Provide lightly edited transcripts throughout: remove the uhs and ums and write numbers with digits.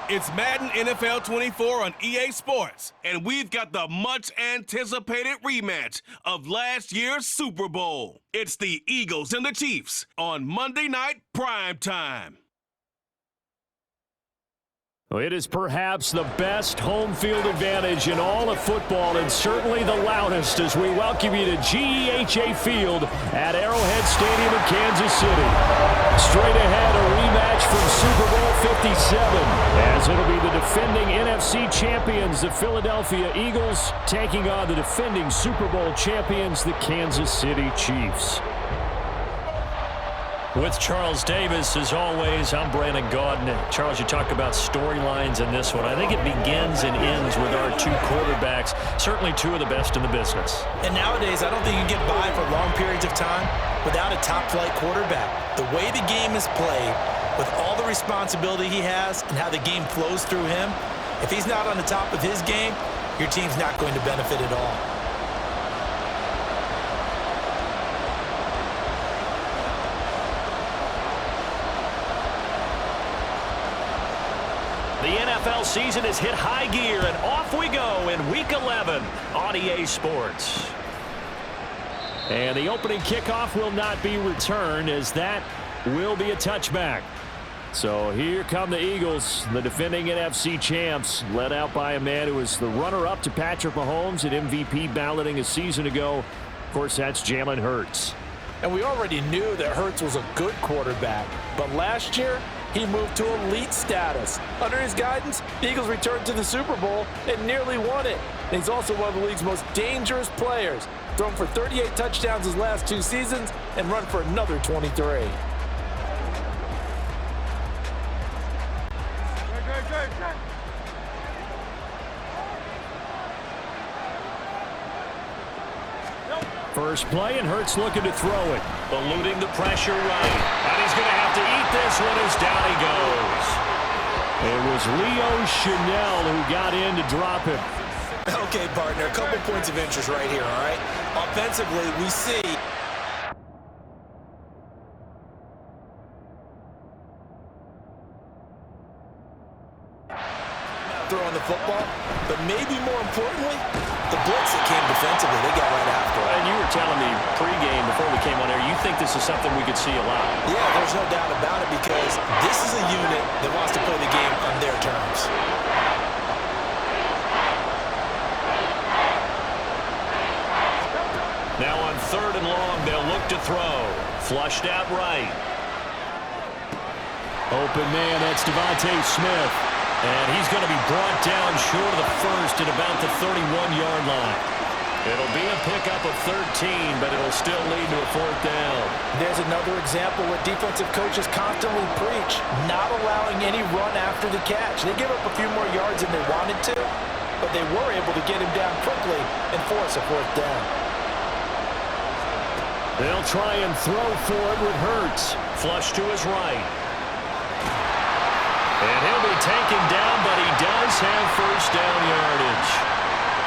It's Madden NFL 24 on EA Sports, and we've got the much-anticipated rematch of last year's Super Bowl. It's the Eagles and the Chiefs on Monday Night Primetime. It is perhaps the best home field advantage in all of football, and certainly the loudest, as we welcome you to GEHA Field at Arrowhead Stadium in Kansas City. Straight ahead, a rematch from Super Bowl 57, as it'll be the defending NFC champions, the Philadelphia Eagles, taking on the defending Super Bowl champions, the Kansas City Chiefs. With Charles Davis, as always, I'm Brandon Gaudin. Charles, you talk about storylines in this one. I think it begins and ends with our two quarterbacks, certainly two of the best in the business. And nowadays, I don't think you get by for long periods of time without a top-flight quarterback. The way the game is played, with all the responsibility he has and how the game flows through him, if he's not on the top of his game, your team's not going to benefit at all. The NFL season has hit high gear, and off we go in Week 11 on EA Sports. And the opening kickoff will not be returned, as that will be a touchback. So here come the Eagles, the defending NFC champs, led out by a man who was the runner-up to Patrick Mahomes at MVP balloting a season ago. Of course, that's Jalen Hurts. And we already knew that Hurts was a good quarterback, but last year, he moved to elite status. Under his guidance, the Eagles returned to the Super Bowl and nearly won it. And he's also one of the league's most dangerous players, thrown for 38 touchdowns his last two seasons and run for another 23. First play, and Hurts looking to throw it. Eluding the pressure right. And he's going to have to eat this one as down he goes. It was Leo Chanel who got in to drop him. Okay, partner, a couple points of interest right here, all right? Offensively, we see throwing the football, but maybe more importantly, the blitz that came defensively, they got right after it. And you were telling me pregame before we came on air, you think this is something we could see a lot. Yeah, there's no doubt about it, because this is a unit that wants to play the game on their terms. Now on 3rd and long, they'll look to throw. Flushed out right. Open man, that's Devontae Smith. And he's going to be brought down short of the first at about the 31-yard line. It'll be a pickup of 13, but it'll still lead to a 4th down. There's another example what defensive coaches constantly preach, not allowing any run after the catch. They give up a few more yards than they wanted to, but they were able to get him down quickly and force a 4th down. They'll try and throw for it with Hurts. Flush to his right. And he'll be taken down, but he does have 1st down yardage.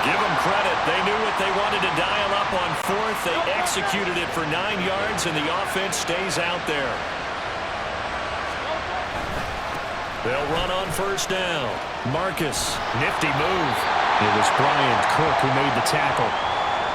Give them credit. They knew what they wanted to dial up on 4th. They executed it for 9 yards, and the offense stays out there. They'll run on 1st down. Marcus, nifty move. It was Brian Cook who made the tackle.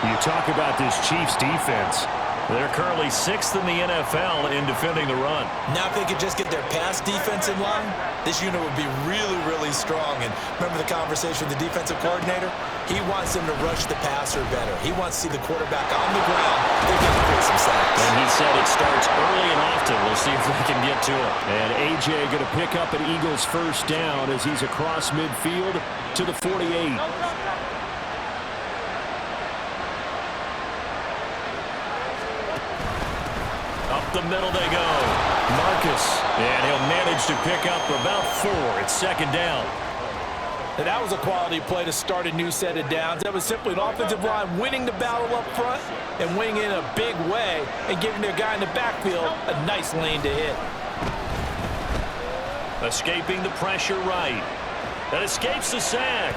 You talk about this Chiefs defense. They're currently 6th in the NFL in defending the run. Now if they could just get their pass defense in line, this unit would be really, really strong. And remember the conversation with the defensive coordinator? He wants them to rush the passer better. He wants to see the quarterback on the ground. They've got to create some sacks. And he said it starts early and often. We'll see if they can get to it. And A.J. going to pick up an Eagles 1st down as he's across midfield to the 48. Up the middle they go. Marcus, and he'll manage to pick up about 4. It's 2nd down. And that was a quality play to start a new set of downs. That was simply an offensive line winning the battle up front and winning in a big way and giving their guy in the backfield a nice lane to hit. Escaping the pressure right. That escapes the sack.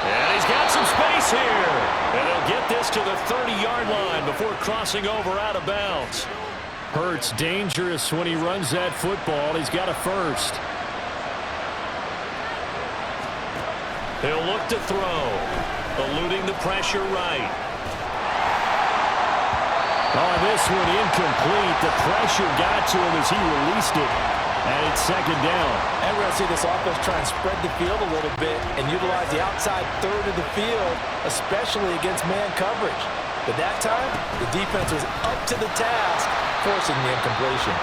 And he's got some space here. And he'll get this to the 30-yard line before crossing over out of bounds. Hurts dangerous when he runs that football. He's got a 1st. He'll look to throw. Eluding the pressure right. Oh, this one incomplete. The pressure got to him as he released it. And it's second down. And we're going to see this offense try and spread the field a little bit and utilize the outside third of the field, especially against man coverage. But that time, the defense was up to the task, forcing the incompletion.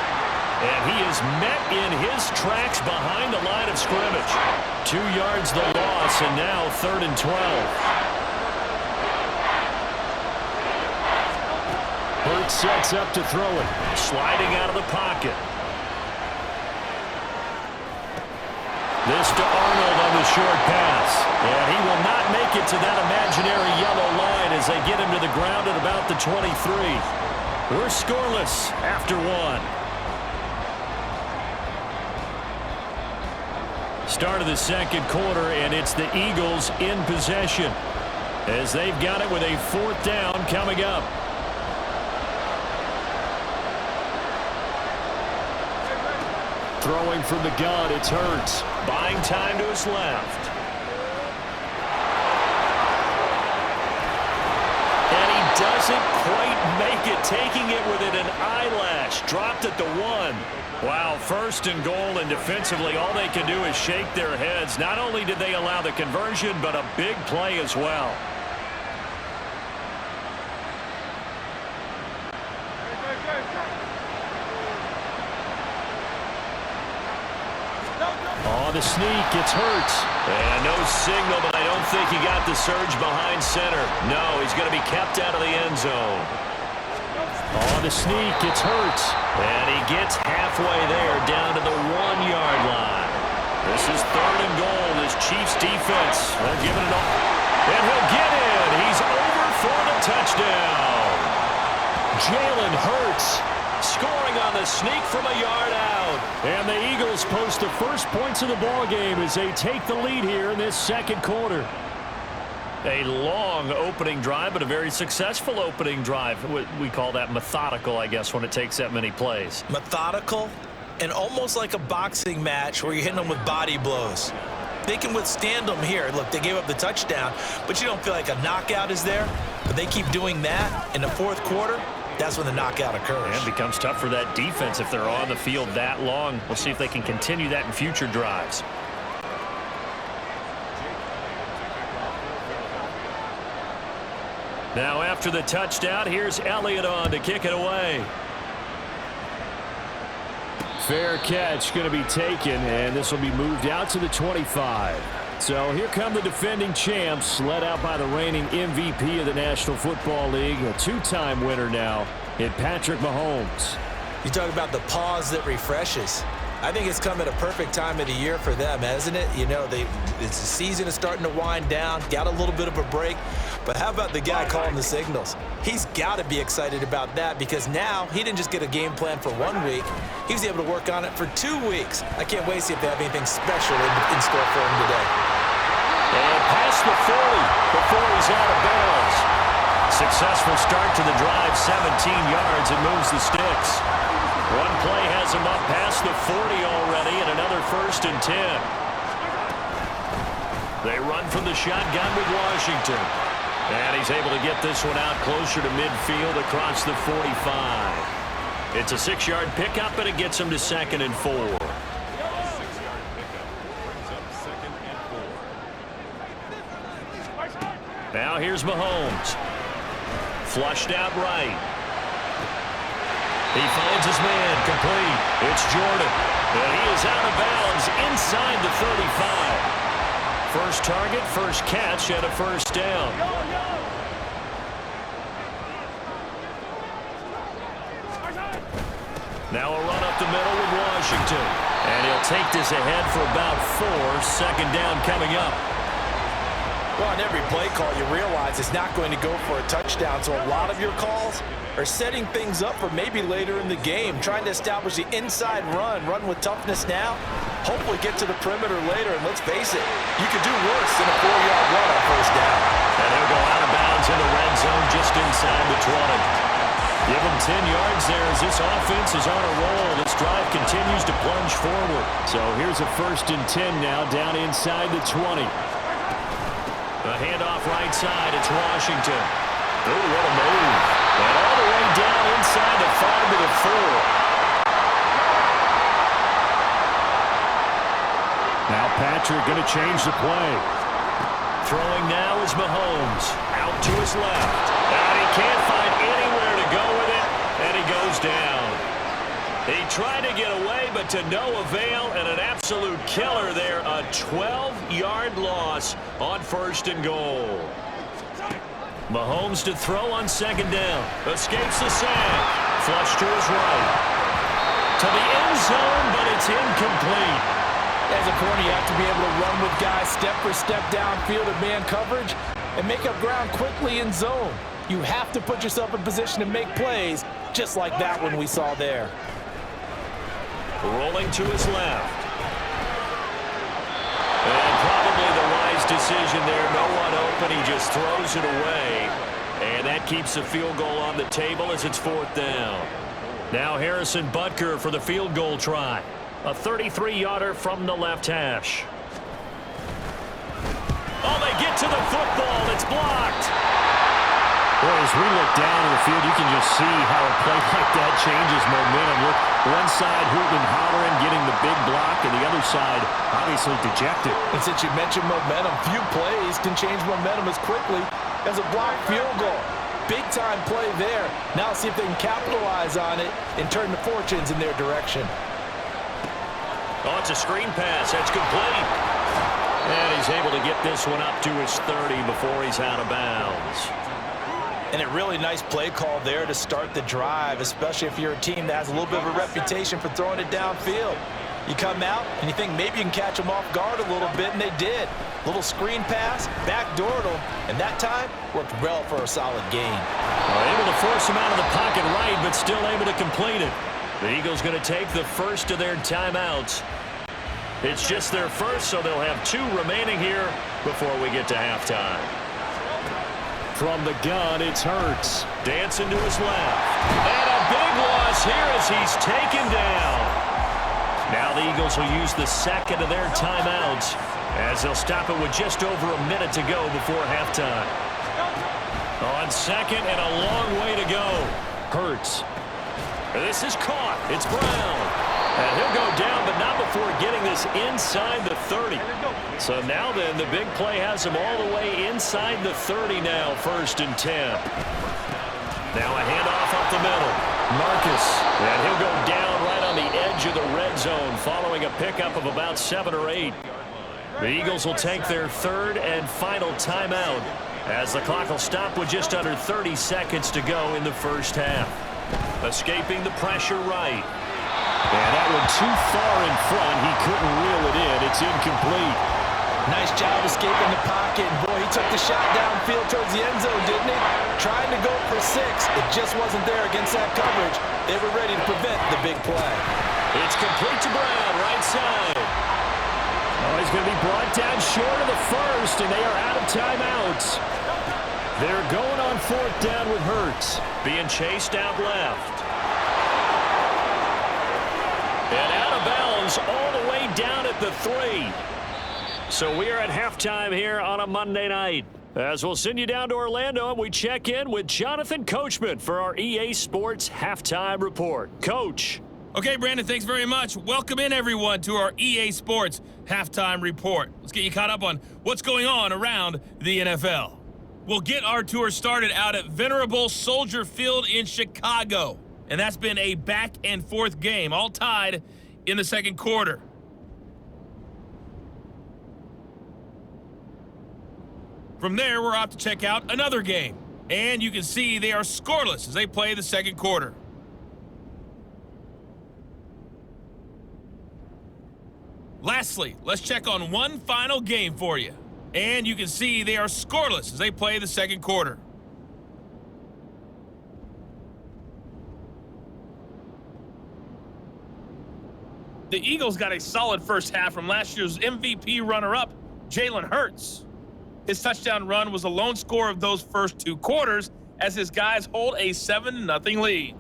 And he is met in his tracks behind the line of scrimmage. 2 yards the loss, and now 3rd and 12. Hurts sets up to throw it. Sliding out of the pocket. This to Arnold on the short pass. And he will not make it to that imaginary yellow line as they get him to the ground at about the 23. We're scoreless after 1. Start of the second quarter, and it's the Eagles in possession as they've got it with a 4th down coming up. Throwing from the gun, it's Hurts. Buying time to his left. And he doesn't quite make it, taking it within an eyelash. Dropped at the 1. Wow, 1st and goal, and defensively all they can do is shake their heads. Not only did they allow the conversion, but a big play as well. On the sneak, it's Hurts. And no signal, but I don't think he got the surge behind center. No, he's going to be kept out of the end zone. On the sneak, it's Hurts. And he gets halfway there, down to the 1-yard line. This is 3rd and goal. This Chiefs defense, they're giving it all. And he'll get in. He's over for the touchdown. Jalen Hurts scoring on the sneak from a yard out. And the Eagles post the first points of the ball game as they take the lead here in this second quarter. A long opening drive, but a very successful opening drive. We call that methodical, I guess, when it takes that many plays. Methodical and almost like a boxing match where you're hitting them with body blows. They can withstand them here. Look, they gave up the touchdown, but you don't feel like a knockout is there. But they keep doing that in the 4th quarter. That's when the knockout occurs. And it becomes tough for that defense if they're on the field that long. We'll see if they can continue that in future drives. Now after the touchdown, here's Elliott on to kick it away. Fair catch going to be taken, and this will be moved out to the 25. So here come the defending champs, led out by the reigning MVP of the National Football League, a 2-time winner now in Patrick Mahomes. You talk about the pause that refreshes. I think it's come at a perfect time of the year for them, hasn't it? You know, the season is starting to wind down, got a little bit of a break. But how about the guy calling the signals? He's got to be excited about that because now he didn't just get a game plan for 1 week. He was able to work on it for 2 weeks. I can't wait to see if they have anything special in store for him today. And past the 40 before he's out of bounds. Successful start to the drive, 17 yards, and moves the sticks. One play has him up past the 40 already, and another 1st and 10. They run from the shotgun with Washington. And he's able to get this one out closer to midfield across the 45. It's a 6-yard pickup, and it gets him to 2nd and 4. Now here's Mahomes. Flushed out right. He finds his man, complete. It's Jordan. And he is out of bounds inside the 35. First target, first catch, and a 1st down. Now a run up the middle with Washington. And he'll take this ahead for about 4. 2nd down coming up. Well, on every play call, you realize it's not going to go for a touchdown. So a lot of your calls are setting things up for maybe later in the game, trying to establish the inside run with toughness now, hopefully get to the perimeter later. And let's face it, you could do worse than a 4-yard run on 1st down. And he'll go out of bounds in the red zone just inside the 20. Give him 10 yards there as this offense is on a roll. This drive continues to plunge forward. So here's a 1st and 10 now down inside the 20. A handoff right side. It's Washington. Oh, what a move. And all the way down inside the 5 to the 4. Now Patrick going to change the play. Throwing now is Mahomes. Out to his left. And he can't find anywhere to go with it. And he goes down. He tried to get away, but to no avail, and an absolute killer there. A 12-yard loss on 1st and goal. Mahomes to throw on 2nd down. Escapes the sack. Flush to his right. To the end zone, but it's incomplete. As a corner, you have to be able to run with guys step for step downfield in man coverage and make up ground quickly in zone. You have to put yourself in position to make plays, just like that one we saw there. Rolling to his left. And probably the wise decision there. No one open. He just throws it away. And that keeps the field goal on the table as it's 4th down. Now Harrison Butker for the field goal try. A 33-yarder from the left hash. Oh, they get to the football. It's blocked. Boy, as we look down in the field, you can just see how a play like that changes momentum. Look, one side hooting and hollering, getting the big block, and the other side obviously dejected. And since you mentioned momentum, few plays can change momentum as quickly as a blocked field goal. Big-time play there. Now see if they can capitalize on it and turn the fortunes in their direction. Oh, it's a screen pass. That's complete. And he's able to get this one up to his 30 before he's out of bounds. And a really nice play call there to start the drive, especially if you're a team that has a little bit of a reputation for throwing it downfield. You come out and you think maybe you can catch them off guard a little bit, and they did. Little screen pass, backdoored them, and that time worked well for a solid gain. Able to force him out of the pocket right, but still able to complete it. The Eagles going to take the first of their timeouts. It's just their first, so they'll have 2 remaining here before we get to halftime. From the gun, it's Hurts. Dancing to his left. And a big loss here as he's taken down. Now the Eagles will use the second of their timeouts as they'll stop it with just over a minute to go before halftime. On second and a long way to go. Hurts. This is caught. It's Brown. And he'll go down, but not before getting this inside the 30. So now then, the big play has him all the way inside the 30 now, 1st and 10. Now a handoff up the middle. Marcus. And he'll go down right on the edge of the red zone following a pickup of about 7 or 8. The Eagles will take their 3rd and final timeout as the clock will stop with just under 30 seconds to go in the first half. Escaping the pressure right. And that one too far in front. He couldn't reel it in. It's incomplete. Nice job escaping the pocket. Boy, he took the shot downfield towards the end zone, didn't he? Trying to go for 6. It just wasn't there against that coverage. They were ready to prevent the big play. It's complete to Brown, right side. Oh, he's going to be brought down short of the first, and they are out of timeouts. They're going on 4th down with Hurts. Being chased out left. And out of bounds all the way down at the 3. So we are at halftime here on a Monday night. As we'll send you down to Orlando, and we check in with Jonathan Coachman for our EA Sports Halftime Report. Coach. Okay, Brandon, thanks very much. Welcome in, everyone, to our EA Sports Halftime Report. Let's get you caught up on what's going on around the NFL. We'll get our tour started out at Venerable Soldier Field in Chicago. And that's been a back-and-forth game, all tied in the second quarter. From there, we're off to check out another game. And you can see they are scoreless as they play the second quarter. Lastly, let's check on one final game for you. And you can see they are scoreless as they play the second quarter. The Eagles got a solid first half from last year's MVP runner-up, Jalen Hurts. His touchdown run was the lone score of those first 2 quarters as his guys hold a 7-0 lead.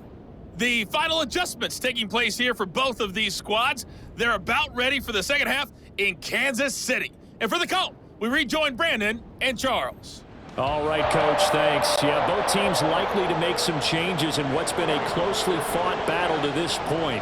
The final adjustments taking place here for both of these squads. They're about ready for the second half in Kansas City. And for the call, we rejoin Brandon and Charles. All right, Coach, thanks. Yeah, both teams likely to make some changes in what's been a closely fought battle to this point.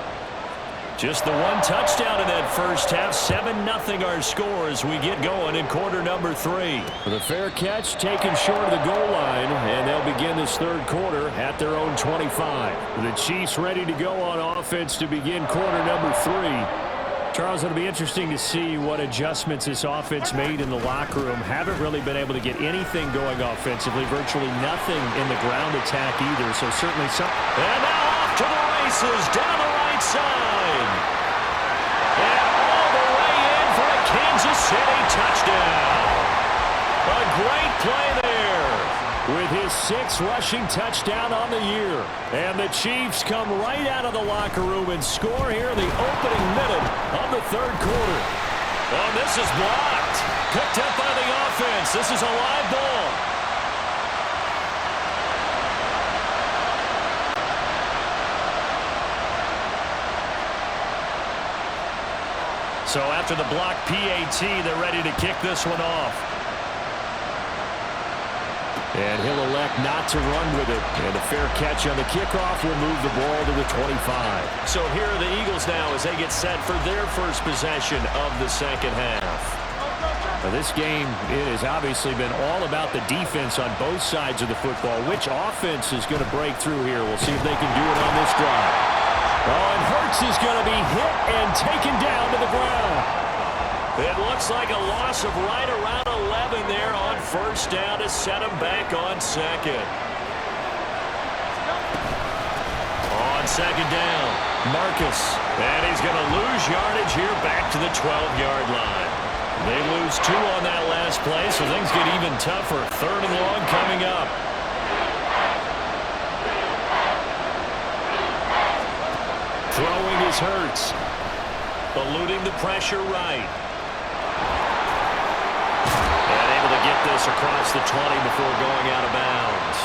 Just the one touchdown in that first half. 7-0 our score as we get going in quarter number 3. The fair catch taken short of the goal line, and they'll begin this third quarter at their own 25. The Chiefs ready to go on offense to begin quarter number 3. Charles, it'll be interesting to see what adjustments this offense made in the locker room. Haven't really been able to get anything going offensively, virtually nothing in the ground attack either, so certainly some. And now off to the races down the right side. And all the way in for a Kansas City touchdown. A great play there. With his 6th rushing touchdown on the year. And the Chiefs come right out of the locker room and score here in the opening minute of the third quarter. Oh, this is blocked. Picked up by the offense. This is a live ball. So after the block PAT, they're ready to kick this one off. And he'll elect not to run with it. And a fair catch on the kickoff will move the ball to the 25. So here are the Eagles now as they get set for their first possession of the second half. Now this game, it has obviously been all about the defense on both sides of the football. Which offense is going to break through here? We'll see if they can do it on this drive. Oh, and Hurts is going to be hit and taken down to the ground. It looks like a loss of right around 11 there on first down to set him back on second. On second down, Marcus. And he's going to lose yardage here back to the 12-yard line. They lose 2 on that last play, so things get even tougher. Third and long coming up. Throwing is Hurts. Eluding the pressure right. And able to get this across the 20 before going out of bounds.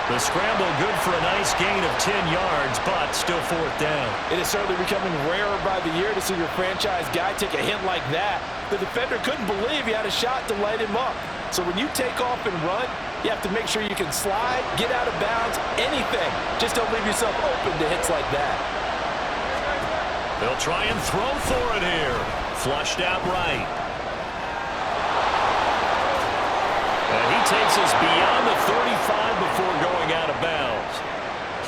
The scramble good for a nice gain of 10 yards, but still fourth down. It is certainly becoming rarer by the year to see your franchise guy take a hit like that. The defender couldn't believe he had a shot to light him up. So when you take off and run, you have to make sure you can slide, get out of bounds, anything. Just don't leave yourself open to hits like that. They'll try and throw for it here. Flushed out right. And he takes us beyond the 35 before going out of bounds.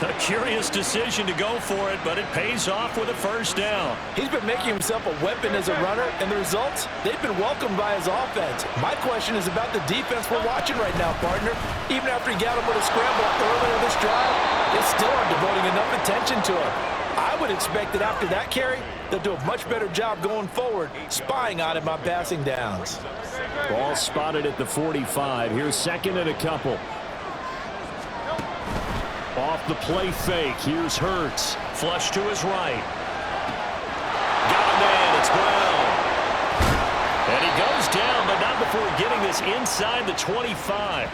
A curious decision to go for it, but it pays off with a first down. He's been making himself a weapon as a runner, and the results, they've been welcomed by his offense. My question is about the defense we're watching right now, partner. Even after he got him with a scramble earlier this drive, they still aren't devoting enough attention to him. I would expect that after that carry, they'll do a much better job going forward, spying on him on passing downs. Ball spotted at the 45. Here's second and a couple. Off the play fake. Here's Hurts. Flush to his right. Got a man. It's Brown. And he goes down, but not before getting this inside the 25.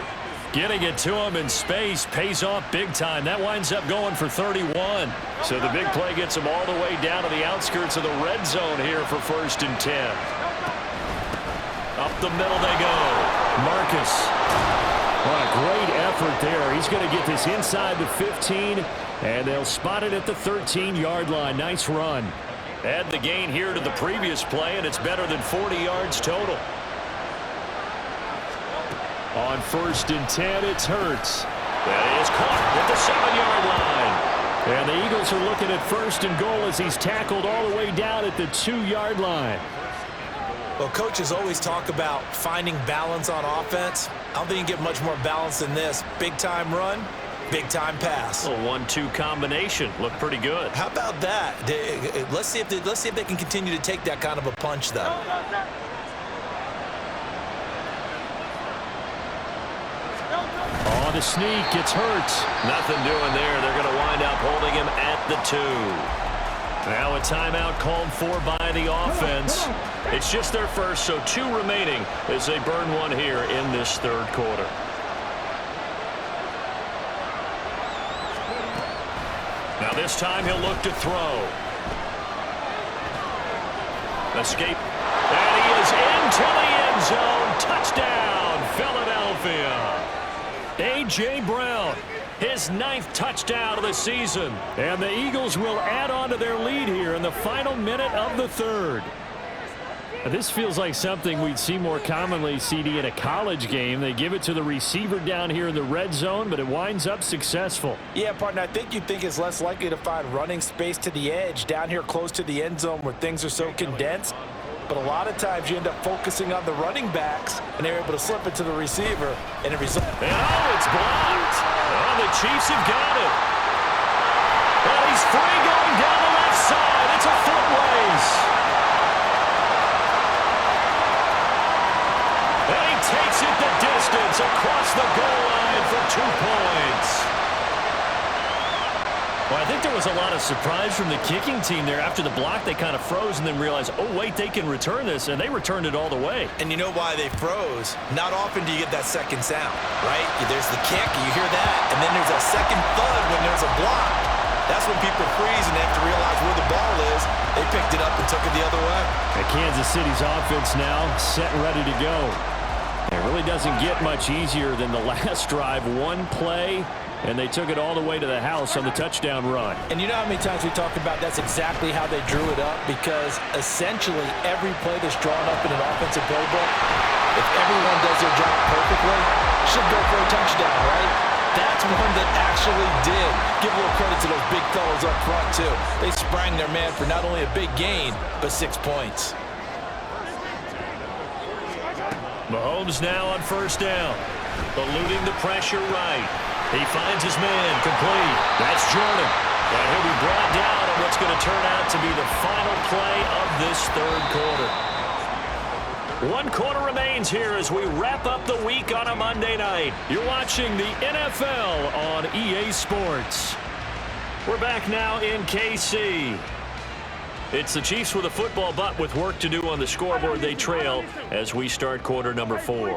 Getting it to him in space pays off big time. That winds up going for 31. So the big play gets him all the way down to the outskirts of the red zone here for first and 10. Up the middle they go. Marcus. What a great effort there. He's going to get this inside the 15, and they'll spot it at the 13-yard line. Nice run. Add the gain here to the previous play, and it's better than 40 yards total. On first and 10, it's Hurts. That is caught at the 7-yard line. And the Eagles are looking at first and goal as he's tackled all the way down at the 2-yard line. Well, coaches always talk about finding balance on offense. I don't think you get much more balance than this. Big-time run, big-time pass. A 1-2 combination. Looked pretty good. How about that? Let's see if they can continue to take that kind of a punch, though. On the sneak, it's Hurts. Nothing doing there. They're going to wind up holding him at the 2. Now a timeout called for by the offense. It's just their first, so 2 remaining as they burn one here in this third quarter. Now this time he'll look to throw. Escape. And he is in. into the end zone. Touchdown, Philadelphia. A.J. Brown, his 9th touchdown of the season. And the Eagles will add on to their lead here in the final minute of the 3rd. This feels like something we'd see more commonly, CD, in a college game. They give it to the receiver down here in the red zone, but it winds up successful. Yeah, partner, I think you'd think it's less likely to find running space to the edge down here close to the end zone where things are so condensed. But a lot of times you end up focusing on the running backs, and they're able to slip it to the receiver, and it results. And it's blocked. Oh, the Chiefs have got it. And he's free going down the left side. It's a foot race. And he takes it the distance across the goal line for 2 points. Well, I think there was a lot of surprise from the kicking team there. After the block, they kind of froze and then realized, oh, wait, they can return this, and they returned it all the way. And you know why they froze? Not often do you get that second sound, right? There's the kick, you hear that, and then there's a second thud when there's a block. That's when people freeze and they have to realize where the ball is. They picked it up and took it the other way. And Kansas City's offense now set and ready to go. It really doesn't get much easier than the last drive. One play, and they took it all the way to the house on the touchdown run. And you know how many times we talked about that's exactly how they drew it up? Because essentially every play that's drawn up in an offensive playbook, if everyone does their job perfectly, should go for a touchdown, right? That's one that actually did. Give a little credit to those big fellas up front, too. They sprang their man for not only a big gain, but 6 points. Mahomes now on first down. Eluding the pressure right. He finds his man complete. That's Jordan. And he'll be brought down on what's going to turn out to be the final play of this 3rd quarter. 1 quarter remains here as we wrap up the week on a Monday night. You're watching the NFL on EA Sports. We're back now in KC. It's the Chiefs with a football, but with work to do on the scoreboard. They trail as we start quarter number 4.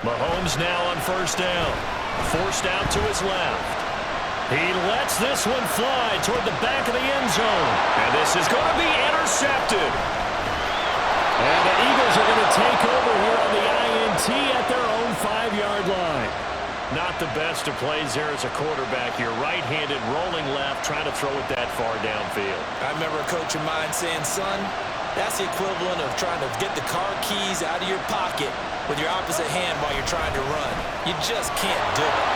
Mahomes now on first down. Forced out to his left. He lets this one fly toward the back of the end zone. And this is going to be intercepted. And the Eagles are going to take over here on the INT at their own 5-yard line. Not the best of plays there as a quarterback. You're right-handed, rolling left, trying to throw it that far downfield. I remember a coach of mine saying, son, that's the equivalent of trying to get the car keys out of your pocket with your opposite hand while you're trying to run. You just can't do it.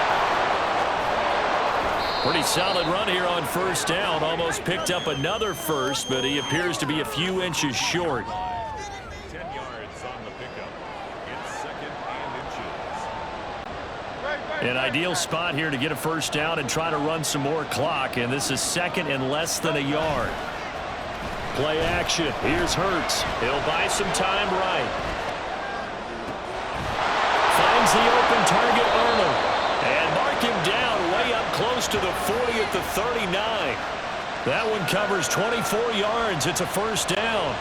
Pretty solid run here on first down. Almost picked up another first, but he appears to be a few inches short. 10 yards on the pickup. It's 2nd and inches. An ideal spot here to get a first down and try to run some more clock, and this is 2nd and less than a yard. Play action. Here's Hurts. He'll buy some time right. Finds the open target, Arnold. And mark him down way up close to the 40 at the 39. That one covers 24 yards. It's a first down.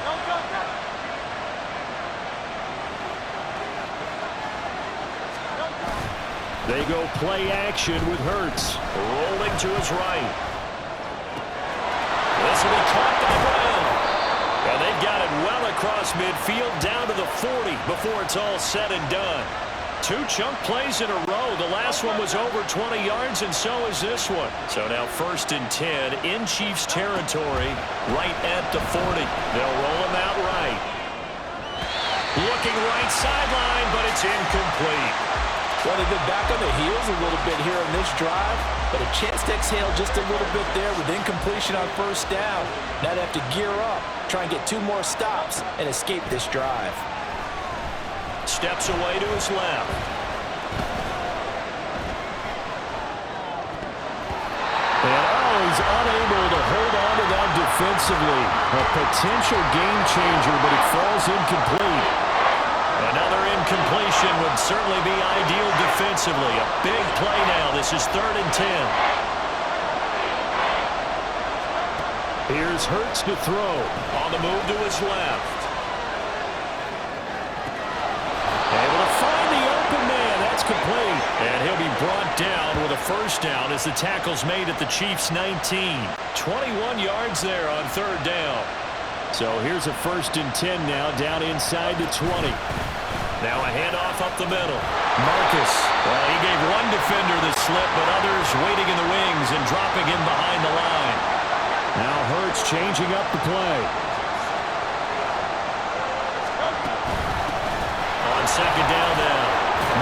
They go play action with Hurts. Rolling to his right. This will be caught by Brown. And they've got it well across midfield down to the 40 before it's all said and done. 2 chunk plays in a row. The last one was over 20 yards, and so is this one. So now 1st and 10 in Chiefs territory right at the 40. They'll roll him out right. Looking right sideline, but it's incomplete. Well, they've been back on their heels a little bit here on this drive, but a chance to exhale just a little bit there with incompletion on first down. Now they have to gear up, try and get 2 more stops, and escape this drive. Steps away to his left. And he's unable to hold on to that defensively. A potential game changer, but it falls incomplete. Another incompletion would certainly be ideal defensively. A big play now. This is 3rd and 10. Here's Hurts to throw. On the move to his left. Able to find the open man. That's complete. And he'll be brought down with a first down as the tackle's made at the Chiefs' 19. 21 yards there on 3rd down. So here's a 1st and 10 now, down inside the 20. Now a handoff up the middle. Marcus. Well, he gave one defender the slip, but others waiting in the wings and dropping him behind the line. Now Hurts changing up the play. On 2nd down now,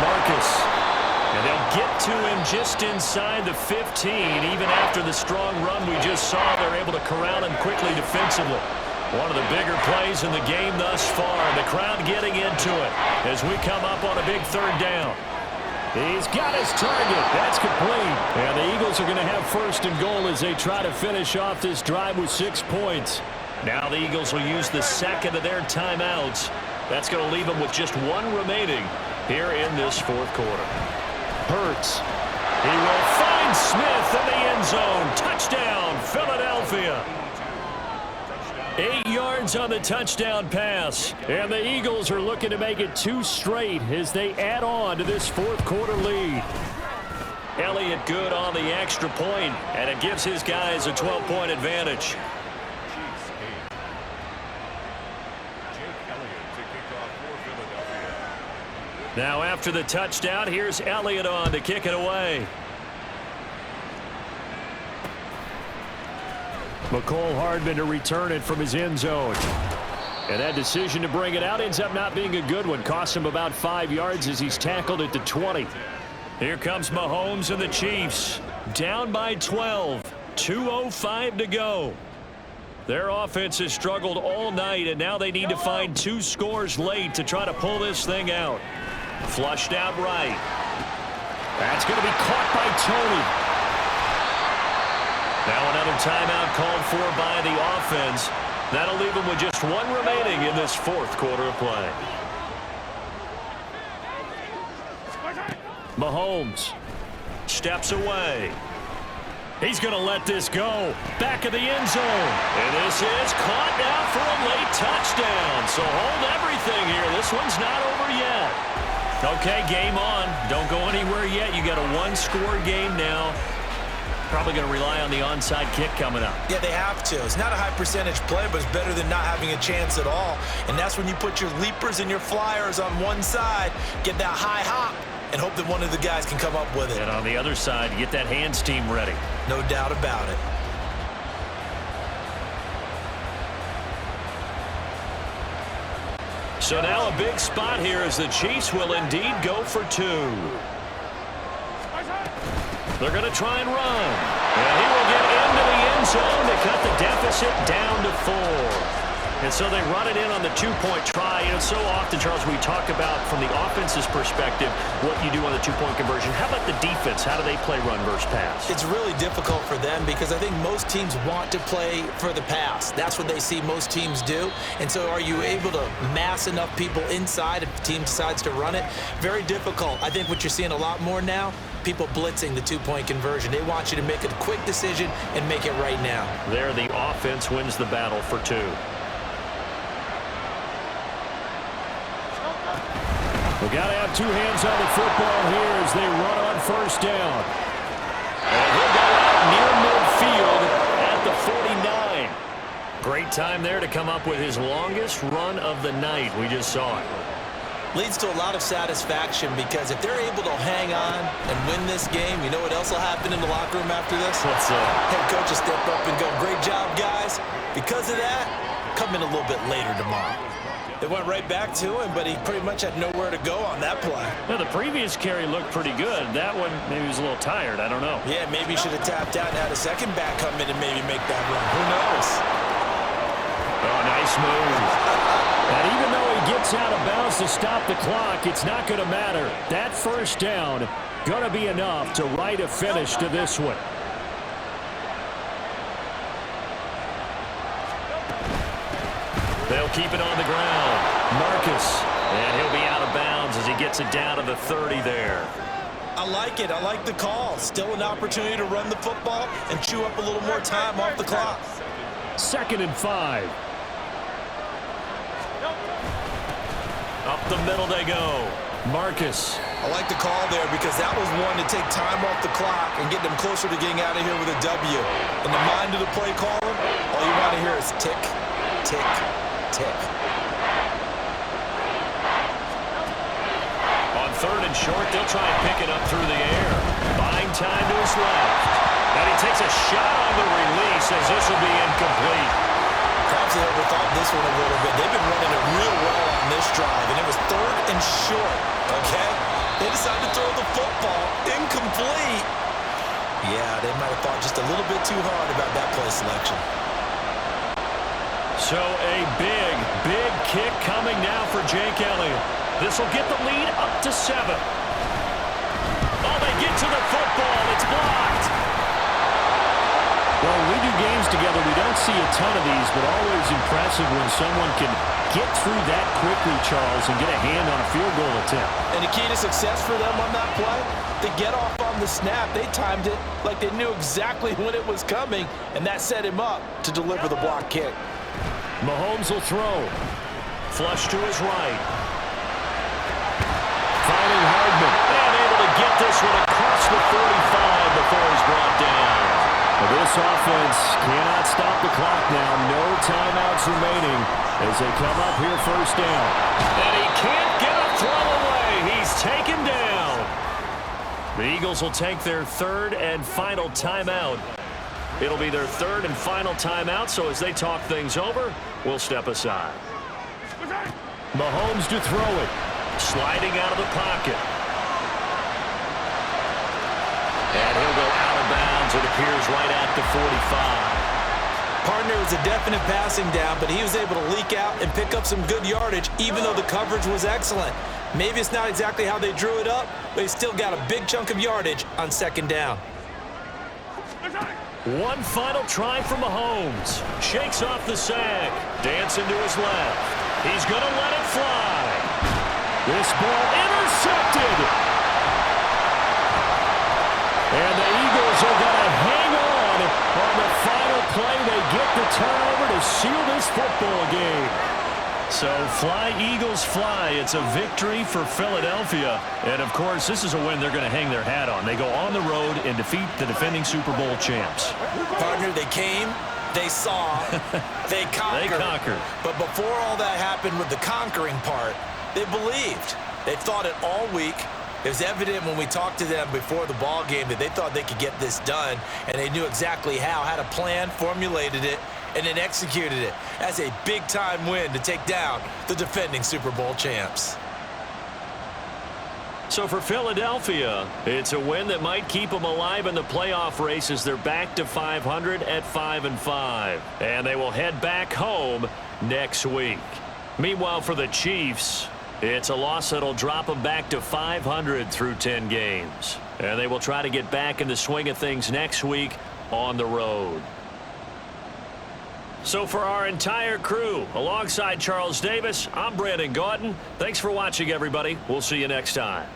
Marcus. And they'll get to him just inside the 15. Even after the strong run we just saw, they're able to corral him quickly defensively. One of the bigger plays in the game thus far. The crowd getting into it as we come up on a big 3rd down. He's got his target. That's complete. And the Eagles are going to have 1st and goal as they try to finish off this drive with 6 points. Now the Eagles will use the 2nd of their timeouts. That's going to leave them with just 1 remaining here in this 4th quarter. Hurts. He will find Smith in the end zone. Touchdown, Philadelphia. 8 yards on the touchdown pass. And the Eagles are looking to make it 2 straight as they add on to this 4th quarter lead. Elliott good on the extra point, and it gives his guys a 12-point advantage. Now after the touchdown, here's Elliott on to kick it away. McCole Hardman to return it from his end zone. And that decision to bring it out ends up not being a good one. Costs him about 5 yards as he's tackled at the 20. Here comes Mahomes and the Chiefs. Down by 12. 2:05 to go. Their offense has struggled all night, and now they need to find 2 scores late to try to pull this thing out. Flushed out right. That's going to be caught by Tony. Now another timeout called for by the offense. That'll leave them with just 1 remaining in this 4th quarter of play. Mahomes steps away. He's going to let this go. Back of the end zone. And this is caught now for a late touchdown. So hold everything here. This one's not over yet. Okay, game on. Don't go anywhere yet. You got a 1-score game now. Probably going to rely on the onside kick coming up. Yeah, they have to. It's not a high percentage play, but it's better than not having a chance at all. And that's when you put your leapers and your flyers on one side, get that high hop, and hope that one of the guys can come up with it. And on the other side, get that hands team ready. No doubt about it. So now a big spot here as the Chiefs will indeed go for 2. They're going to try and run. And he will get into the end zone to cut the deficit down to 4. And so they run it in on the 2-point try. You know, so often, Charles, we talk about from the offense's perspective what you do on the 2-point conversion. How about the defense? How do they play run versus pass? It's really difficult for them because I think most teams want to play for the pass. That's what they see most teams do. And so are you able to mass enough people inside if the team decides to run it? Very difficult. I think what you're seeing a lot more now, people blitzing the 2-point conversion. They want you to make a quick decision and make it right now. There, the offense wins the battle for 2. We got to have 2 hands on the football here as they run on 1st down. And he'll go out near midfield at the 49. Great time there to come up with his longest run of the night. We just saw it. Leads to a lot of satisfaction because if they're able to hang on and win this game, you know what else will happen in the locker room after this? What's that? Head coach will step up and go, great job, guys. Because of that, come in a little bit later tomorrow. They went right back to him, but he pretty much had nowhere to go on that play. Well, the previous carry looked pretty good. That one, maybe he was a little tired. I don't know. Yeah, maybe he should have tapped out and had a second back come in and maybe make that run. Who knows? Oh, nice move. And even though he gets out of bounds to stop the clock, it's not going to matter. That 1st down going to be enough to write a finish to this one. They'll keep it on the ground. Marcus. And he'll be out of bounds as he gets it down to the 30 there. I like it. I like the call. Still an opportunity to run the football and chew up a little more time off the clock. 2nd and 5. Up the middle they go. Marcus. I like the call there because that was one to take time off the clock and get them closer to getting out of here with a W. In the mind of the play caller, all you want to hear is tick, tick, tick. On third and short, they'll try and pick it up through the air. Buying time to his left. And he takes a shot on the release as this will be incomplete. Perhaps they overthought this one a little bit. They've been running it real well on this drive, and it was third and short, okay? They decided to throw the football. Incomplete. Yeah, they might have thought just a little bit too hard about that play selection. So a big, big kick coming now for Jake Elliott. This will get the lead up to 7. Oh, they get to the football. It's blocked. Well, when we do games together, we don't see a ton of these, but always impressive when someone can get through that quickly, Charles, and get a hand on a field goal attempt. And the key to success for them on that play, they get off on the snap. They timed it like they knew exactly when it was coming, and that set him up to deliver the block kick. Mahomes will throw. Flush to his right. Finding Hardman. And able to get this one across the 45 before he's brought down. Well, this offense cannot stop the clock now. No timeouts remaining as they come up here first down. And he can't get a throw away. He's taken down. The Eagles will take their third and final timeout. It'll be their third and final timeout, so as they talk things over, we'll step aside. Mahomes to throw it. Sliding out of the pocket. And he'll go out of bounds, it appears, right at the 45. Partner, it was a definite passing down, but he was able to leak out and pick up some good yardage, even though the coverage was excellent. Maybe it's not exactly how they drew it up, but he still got a big chunk of yardage on second down. One final try for Mahomes. Shakes off the sack. Dancing to his left. He's going to let it fly. This ball intercepted. And the Eagles are going to hang on the final play. They get the turnover to seal this football game. So fly, Eagles, fly. It's a victory for Philadelphia. And, of course, this is a win they're going to hang their hat on. They go on the road and defeat the defending Super Bowl champs. Partner, they came, they saw, they conquered. They conquered. But before all that happened with the conquering part, they believed. They thought it all week. It was evident when we talked to them before the ball game that they thought they could get this done, and they knew exactly how, had a plan, formulated it, and then executed it as a big-time win to take down the defending Super Bowl champs. So for Philadelphia, it's a win that might keep them alive in the playoff race as they're back to 500 at 5-5. And they will head back home next week. Meanwhile, for the Chiefs, it's a loss that'll drop them back to 500 through 10 games. And they will try to get back in the swing of things next week on the road. So for our entire crew, alongside Charles Davis, I'm Brandon Gaudin. Thanks for watching, everybody. We'll see you next time.